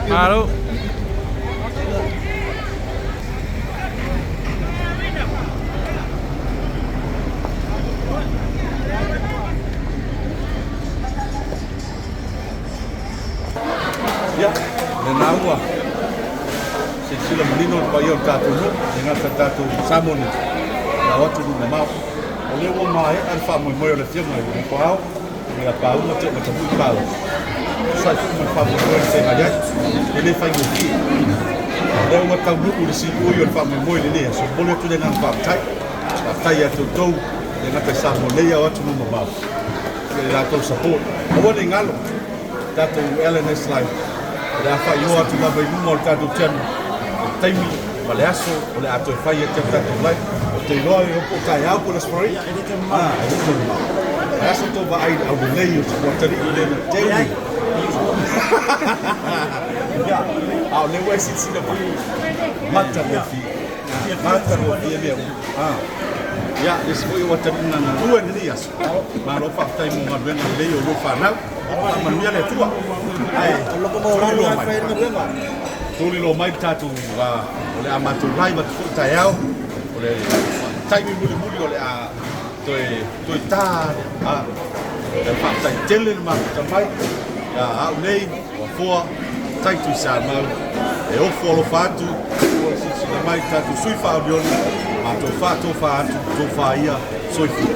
Alo. Ya, dan agua. Sila menino pa yon tatu no, dengan tatu samon. Lawat tu mau. Oleh wo mai alfa mo mo le fiam mai ko au. Mira pa u mo te mo tu pa. Sai fu mo fa mo se ma ya. Ele fai mo fi. Leo mo ka grupo de si o yon fa mo mo le le. So bole tu dengan fa tai. Tai ya tu tu dengan te samon le ya wa tu mo mau. La to support. O le ngalo. Tatu LNS live. Da fa yo atu la vai mo tatu ten. Taimi maleaso ole ato fai te tatu lai. Te roi o po kai au po la spray. Ele te ma. Asa to va ai au nei o te tari ile na te. Ya. Au le wai sit sina pa. Mata le fi. Mata le fi le. Ya, dis foi o tari na tua ni as. Ma ro fa tai mo ma ben le o ro fa na. Ma mia le tua. Ai, lo ko mo ro ai fa na ben. Tuli lo mai tatu wa ole amatu lai ma tu ta yao ole tai mi muli muli ole a toi ta a le fa tai tele ma ta mai ya a nei wa fo tai tu sa ma e o fo lo fa tu o si si mai tatu sui fa bion ma to fa ia sui fu